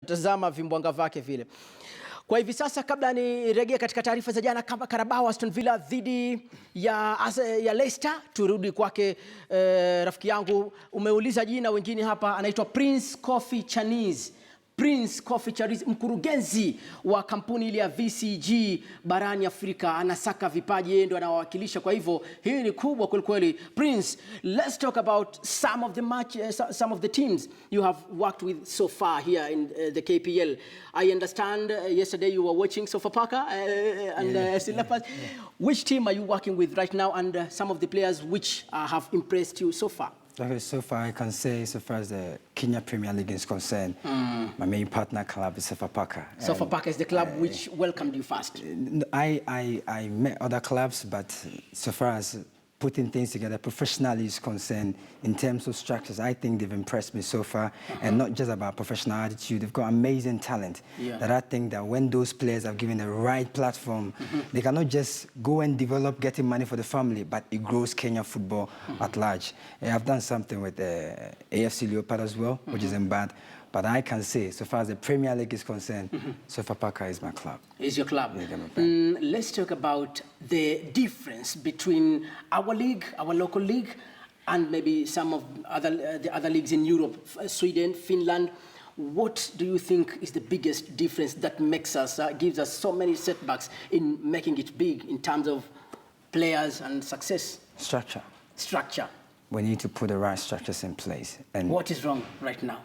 Tazama vimbwanga vake vile. Kwa hivi sasa, kabla nirejea katika taarifa za jana kama Carabao Aston Villa dhidi ya Leicester, turudi kwake rafiki yangu. Umeuliza jina, wengine hapa anaitwa Prince Koffi Chinese. Prince Koffi Chinese, mkurugenzi wa kampuni ile ya VCG barani Afrika, anasaka vipaji, yeye ndo anawakilisha. Kwa hivyo hii ni kubwa kweli. Prince, let's talk about some of the teams you have worked with so far here in the KPL. I understand yesterday you were watching Sofapaka and FC Leopards. Which team are you working with right now, and some of the players which have impressed you so far? Okay, so far I can say, so far as the Kenya Premier League is concerned, my main partner club is Sofapaka. Sofapaka is the club which welcomed you first. I met other clubs, but so far as putting things together professionally is concerned, in terms of structures, I think they've impressed me so far. And not just about professional attitude, they've got amazing talent. That I think that when those players are given the right platform, they cannot just go and develop getting money for the family, but it grows Kenya football at large. I've done something with the AFC Leopard as well, which isn't bad. But I can say, so far as the Premier League is concerned, Sofapaka is my club. Is your club? Let's talk about the difference between our league, our local league, and maybe some of the other leagues in Europe, Sweden, Finland. What do you think is the biggest difference that makes us, gives us so many setbacks in making it big in terms of players and success? Structure. Structure. We need to put the right structures in place. And what is wrong right now?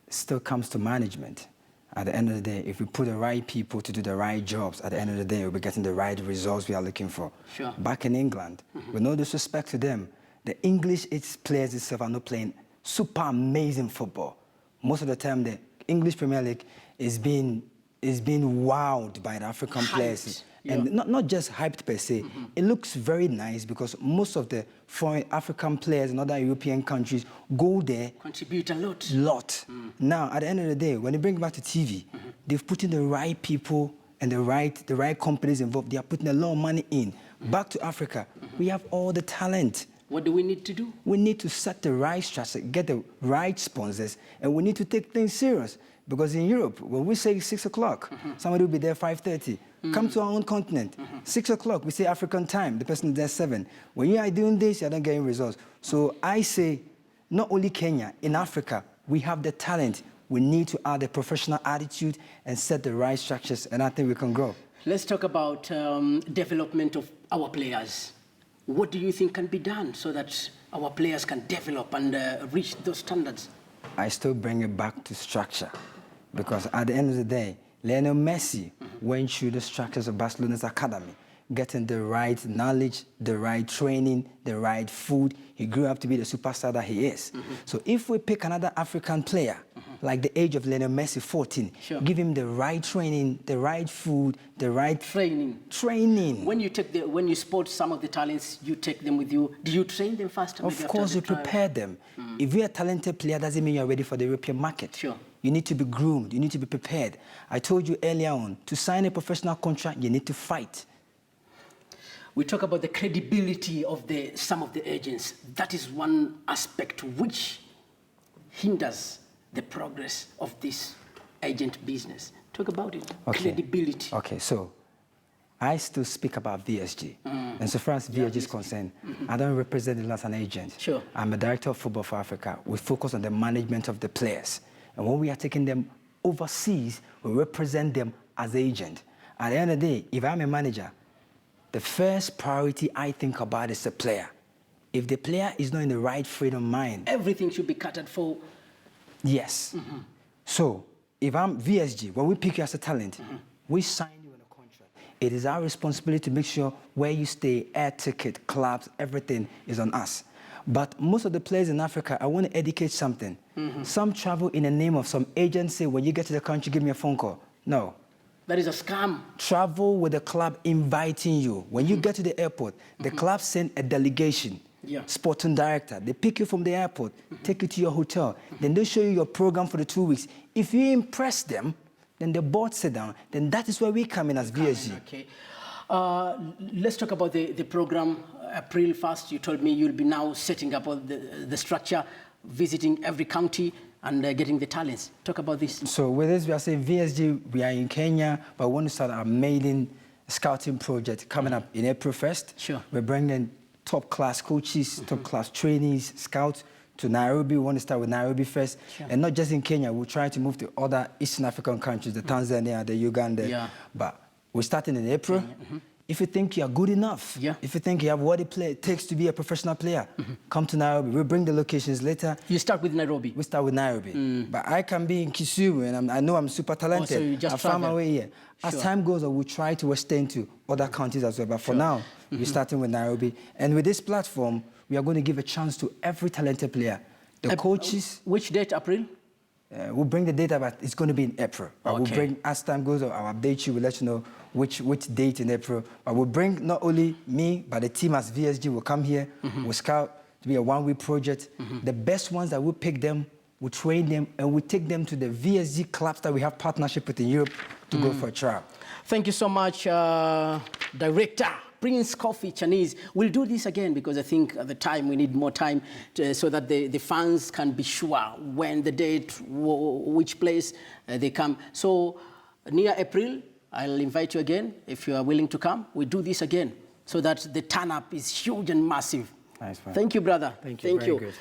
Still comes to management. At the end of the day, if we put the right people to do the right jobs, at the end of the day, we'll be getting the right results we are looking for. Sure. Back in England, with no disrespect to them, the English players itself are not playing super amazing football. Most of the time, the English Premier League is being wowed by the African players. And not just hyped per se. It looks very nice because most of the foreign African players in other European countries go there. Contribute a lot. Now, at the end of the day, when they bring it back to TV, they've put in the right people and the right companies involved. They are putting a lot of money in. Back to Africa, we have all the talent. What do we need to do? We need to set the right structure, get the right sponsors, and we need to take things serious. Because in Europe, when we say 6 o'clock, somebody will be there 5:30. Come to our own continent. 6 o'clock, we say African time, the person is there 7. When you are doing this, you're not getting results. So I say, not only Kenya, in Africa, we have the talent. We need to add a professional attitude and set the right structures, and I think we can grow. Let's talk about development of our players. What do you think can be done so that our players can develop and reach those standards? I still bring it back to structure, because at the end of the day, Lionel Messi went through the structures of Barcelona's academy, getting the right knowledge, the right training, the right food. He grew up to be the superstar that he is. So if we pick another African player, like the age of Lionel Messi, 14, give him the right training, the right food, the right training. When you spot some of the talents, you take them with you. Do you train them first? Of course, you prepare them. If you're a talented player, doesn't mean you're ready for the European market. Sure. You need to be groomed. You need to be prepared. I told you earlier on, to sign a professional contract, you need to fight. We talk about the credibility of some of the agents. That is one aspect which hinders the progress of this agent business. Talk about it. Okay. Credibility. Okay, so I still speak about VSG. And so far as VSG is concerned, I don't represent them as an agent. Sure. I'm a director of football for Africa. We focus on the management of the players. And when we are taking them overseas, we represent them as agent. At the end of the day, if I'm a manager, the first priority I think about is the player. If the player is not in the right frame of mind, everything should be catered for. Yes. So if I'm VSG, when we pick you as a talent, we sign you in a contract. It is our responsibility to make sure where you stay, air ticket, clubs, everything is on us. But most of the players in Africa, I want to educate something. Some travel in the name of some agency. When you get to the country, give me a phone call. No. That is a scam. Travel with the club inviting you. When you get to the airport, the club send a delegation, sporting director. They pick you from the airport, take you to your hotel. Then they show you your program for the 2 weeks. If you impress them, then the board sit down. Then that is where we come in as VSG. Okay. Let's talk about the program. April 1st, you told me you'll be now setting up all the structure, visiting every county. and getting the talents. Talk about this. So with this, we are saying VSG, we are in Kenya, but we want to start our maiden scouting project coming up in April 1st. Sure. We're bringing top-class coaches, top-class trainees, scouts to Nairobi. We want to start with Nairobi first. Sure. And not just in Kenya, we're trying to move to other Eastern African countries, the Tanzania, the Uganda. Yeah. But we're starting in April. If you think you're good enough, if you think you have what it takes to be a professional player, come to Nairobi. We'll bring the locations later. You start with Nairobi? We start with Nairobi. But I can be in Kisumu, and I know I'm super talented. Oh, so you just I found my way here. As time goes on, we'll try to extend to other countries as well. But for now, we're starting with Nairobi. And with this platform, we are going to give a chance to every talented player. The coaches... Which date, April? We'll bring the data, but it's going to be in April. But we'll bring, as time goes on, I'll update you, we'll let you know which date in April. But we'll bring not only me, but the team as VSG will come here, we'll scout to be a one-week project. The best ones that we'll pick them, we'll train them, and we'll take them to the VSG clubs that we have partnership with in Europe to go for a trial. Thank you so much, Director Prince Koffi Chinese. We'll do this again because I think at the time we need more time so that the fans can be sure when the date, which place they come. So near April, I'll invite you again if you are willing to come. We do this again so that the turn-up is huge and massive. Nice, man. Thank you, brother. Thank you. Very good,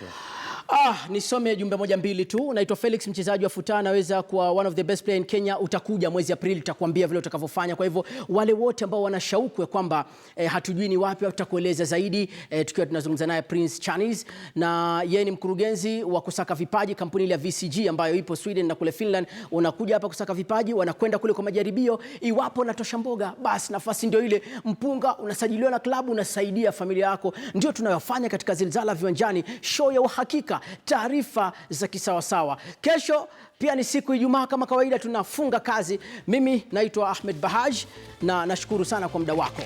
Nisome jumbe moja mbili tu. Naitwa Felix, mchezaji wa futa, anaweza kuwa one of the best player in Kenya. Utakuja mwezi Aprili, tutakwambia vile utakavyofanya. Kwa hivyo wale wote ambao wana shauku ya kwamba hatujui ni wapi, tutakueleza zaidi tukiwa tunazungumza naye Prince Chinese, na yeye ni mkurugenzi wa kusaka vipaji kampuni ile ya VCG ambayo ipo Sweden na kule Finland. Unakuja hapa kusaka vipaji, wanakwenda kule kwa majaribio. Iwapo natosha mboga, basi nafasi ndio ile. Mpunga, unasajiliwa na klabu, unasaidia familia yako. Ndio tunayofanya katika Zilizala Viwanjani, show ya uhakika, taarifa za kisawasawa. Kesho pia ni siku Ijumaa, kama kawaida tunafunga kazi. Mimi naitwa Ahmed Bahaj na nashukuru sana kwa muda wako.